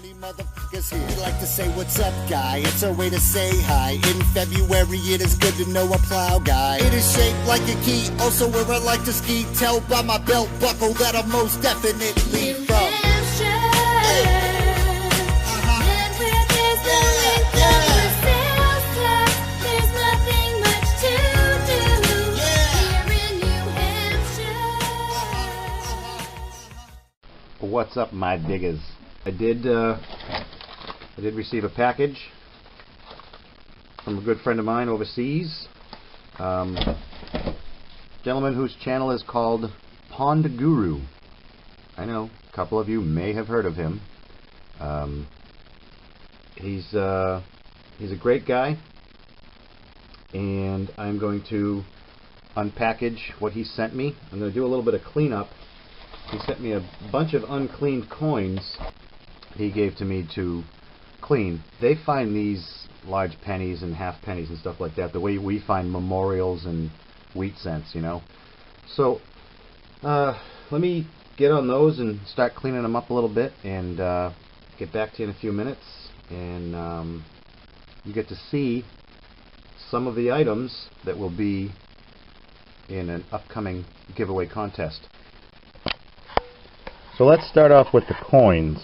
funny motherfuckers here. We like to say what's up, guy. It's our way to say hi. In February, it is good to know a plow guy. It is shaped like a key, also where I like to ski. Tell by my belt buckle that I'm most definitely from. What's up, my diggers? I did receive a package from a good friend of mine overseas. Gentleman whose channel is called Pondguru. I know a couple of you may have heard of him. He's a great guy, and I'm going to unpackage what he sent me. I'm going to do a little bit of cleanup. He sent me a bunch of uncleaned coins he gave to me to clean. They find these large pennies and half pennies and stuff like that the way we find memorials and wheat cents, you know. So let me get on those and start cleaning them up a little bit, and get back to you in a few minutes, and you get to see some of the items that will be in an upcoming giveaway contest. So let's start off with the coins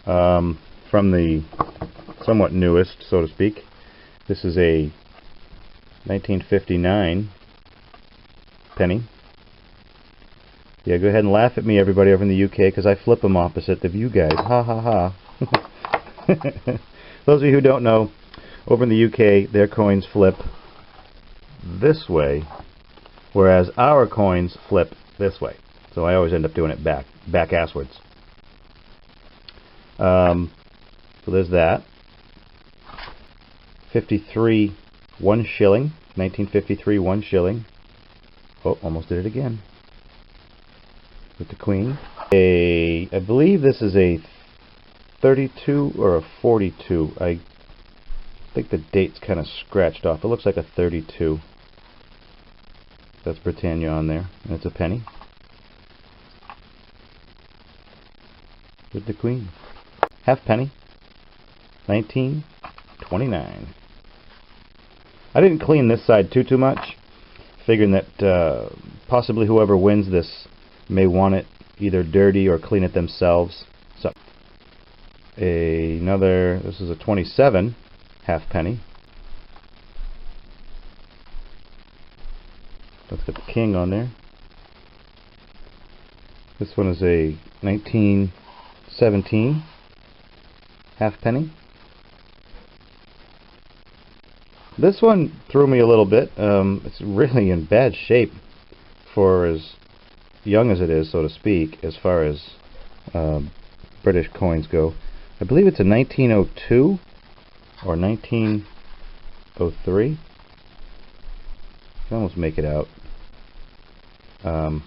from the somewhat newest, so to speak. This is a 1959 penny. Yeah, go ahead and laugh at me, everybody over in the UK, because I flip them opposite of you guys. Ha ha ha. Those of you who don't know, over in the UK, their coins flip this way, whereas our coins flip this way. So I always end up doing it back asswards. So there's that. 53 1 shilling, 1953 1 shilling. Oh, almost did it again. With the Queen. I believe this is a 32 or a 42. I think the date's kind of scratched off. It looks like a 32. That's Britannia on there, and it's a penny. With the Queen. Half penny. 1929. I didn't clean this side too much, figuring that possibly whoever wins this may want it either dirty or clean it themselves. So this is a 27 half penny. Let's get the King on there. This one is a 1917 half penny. This one threw me a little bit. It's really in bad shape for as young as it is, so to speak, as far as British coins go. I believe it's a 1902 or 1903. I can almost make it out. So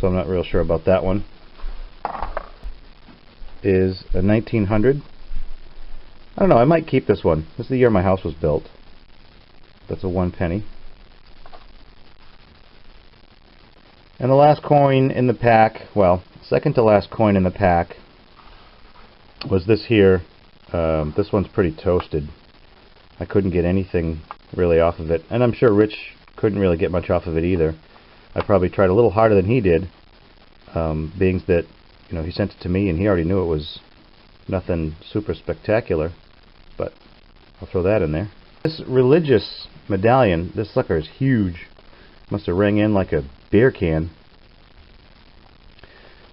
I'm not real sure about that one. Is a 1900. I don't know, I might keep this one. This is the year my house was built. That's a 1 penny. And the last coin in the pack, well, second to last coin in the pack, was this here. This one's pretty toasted. I couldn't get anything really off of it, and I'm sure Rich couldn't really get much off of it either. I probably tried a little harder than he did, being that, you know, he sent it to me and he already knew it was nothing super spectacular, but I'll throw that in there. This religious medallion, this sucker is huge. Must have rang in like a beer can.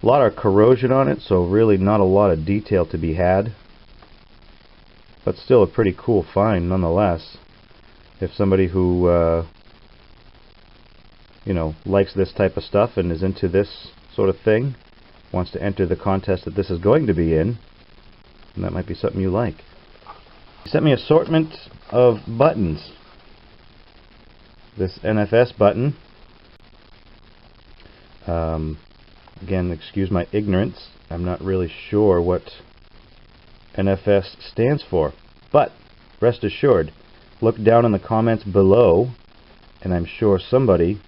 A lot of corrosion on it, so really not a lot of detail to be had, but still a pretty cool find nonetheless. If somebody who you know, likes this type of stuff and is into this sort of thing, wants to enter the contest that this is going to be in, and that might be something you like. He sent me an assortment of buttons. This NFS button. Again, excuse my ignorance. I'm not really sure what NFS stands for. But rest assured, look down in the comments below, and I'm sure somebody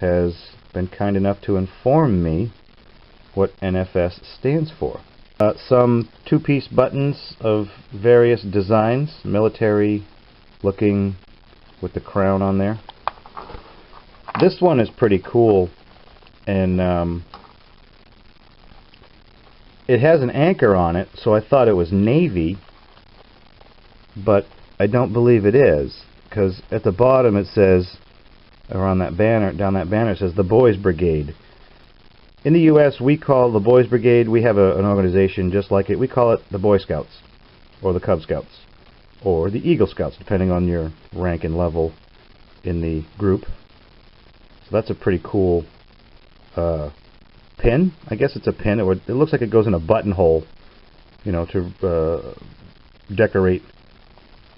has been kind enough to inform me what NFS stands for. Some two-piece buttons of various designs, military looking with the crown on there. This one is pretty cool, and it has an anchor on it, so I thought it was Navy, but I don't believe it is, because at the bottom it says, or on that banner, down that banner, it says the Boys Brigade. In the U.S., we call the Boys Brigade, we have an organization just like it, we call it the Boy Scouts, or the Cub Scouts, or the Eagle Scouts, depending on your rank and level in the group. So that's a pretty cool pin. I guess it's a pin. It looks like it goes in a buttonhole, you know, to decorate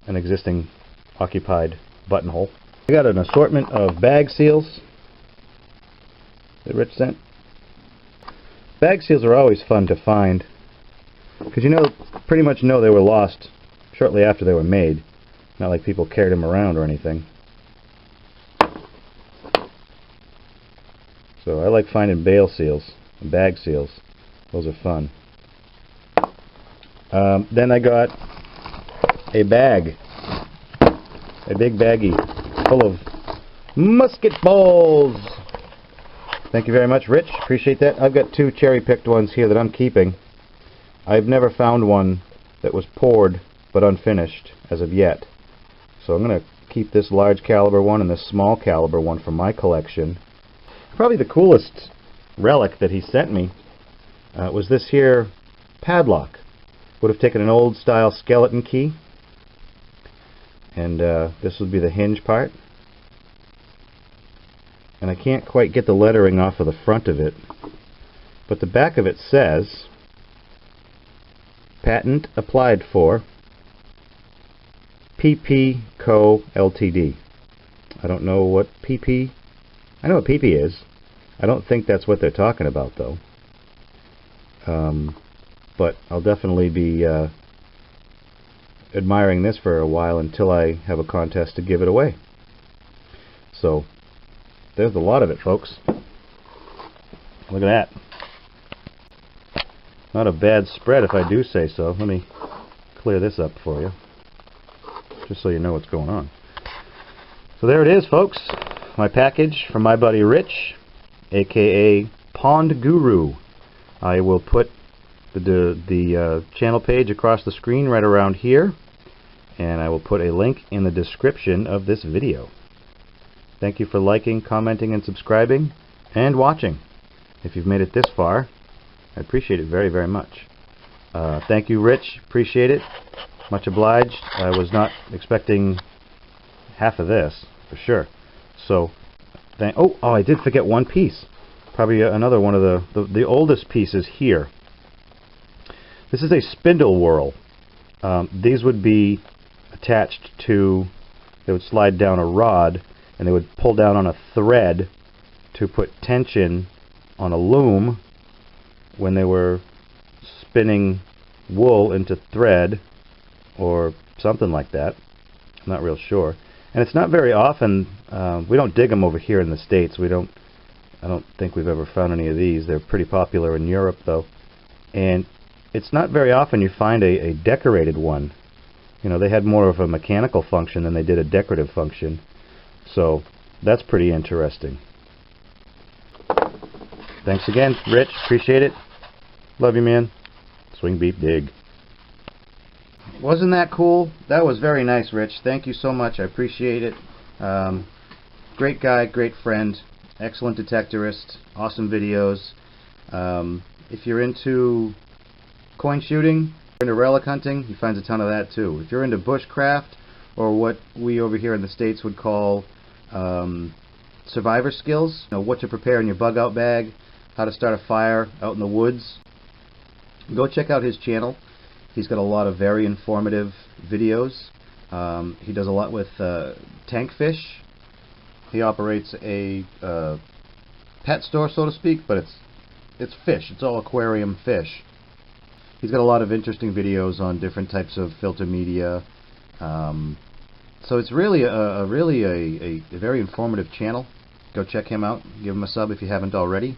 an existing occupied buttonhole. I got an assortment of bag seals that Rich sent. Bag seals are always fun to find, because pretty much know they were lost shortly after they were made. Not like people carried them around or anything. So I like finding bale seals and bag seals. Those are fun. Then I got a bag, a big baggie full of musket balls. Thank you very much, Rich. Appreciate that. I've got two cherry-picked ones here that I'm keeping. I've never found one that was poured but unfinished as of yet. So I'm going to keep this large caliber one and this small caliber one from my collection. Probably the coolest relic that he sent me was this here padlock. Would have taken an old style skeleton key, and this would be the hinge part. And I can't quite get the lettering off of the front of it, but the back of it says, patent applied for, PP Co. Ltd. I don't know what PP, I know what PP is. I don't think that's what they're talking about though. But I'll definitely be admiring this for a while until I have a contest to give it away. So there's a lot of it, folks. Look at that. Not a bad spread if I do say so. Let me clear this up for you, just so you know what's going on. So there it is, folks. My package from my buddy Rich, aka Pondguru. I will put the channel page across the screen right around here, and I will put a link in the description of this video. Thank you for liking, commenting, and subscribing, and watching. If you've made it this far, I appreciate it very, very much. Thank you, Rich. Appreciate it. Much obliged. I was not expecting half of this, for sure. So, oh, I did forget one piece. Probably another one of the oldest pieces here. This is a spindle whorl. These would be attached to, they would slide down a rod, and they would pull down on a thread to put tension on a loom when they were spinning wool into thread or something like that. I'm not real sure. And it's not very often, we don't dig them over here in the States. I don't think we've ever found any of these. They're pretty popular in Europe though. And it's not very often you find a decorated one. You know, they had more of a mechanical function than they did a decorative function. So that's pretty interesting. Thanks again, Rich. Appreciate it. Love you, man. Swing, beep, dig. Wasn't that cool? That was very nice, Rich. Thank you so much. I appreciate it. Great guy, great friend, excellent detectorist, awesome videos. If you're into coin shooting, into relic hunting, he finds a ton of that too. If you're into bushcraft, or what we over here in the States would call survivor skills, you know, what to prepare in your bug out bag, how to start a fire out in the woods, go check out his channel. He's got a lot of very informative videos. He does a lot with tank fish. He operates a pet store, so to speak, but it's fish. It's all aquarium fish. He's got a lot of interesting videos on different types of filter media. So it's really a very informative channel. Go check him out. Give him a sub if you haven't already.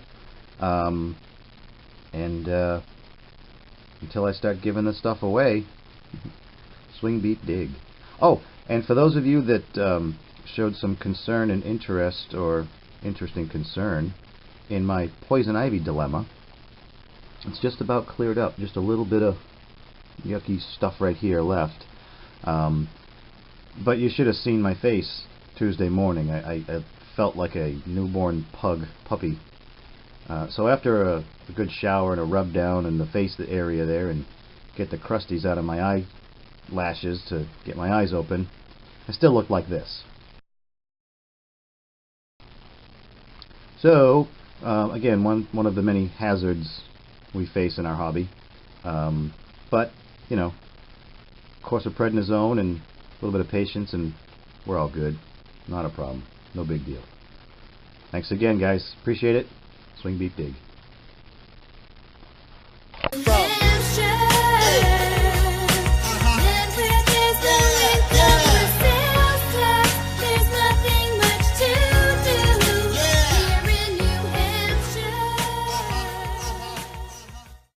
And until I start giving this stuff away, swing, beat, dig. Oh, and for those of you that showed some concern and interest, or interesting concern, in my poison ivy dilemma, it's just about cleared up. Just a little bit of yucky stuff right here left. But you should have seen my face Tuesday morning. I felt like a newborn puppy. So after a good shower and a rub down in the face area there, and get the crusties out of my eyelashes to get my eyes open, I still look like this. So again, one of the many hazards we face in our hobby. But you know, course of prednisone and a little bit of patience, and we're all good. Not a problem. No big deal. Thanks again, guys. Appreciate it. Swing, beat, dig.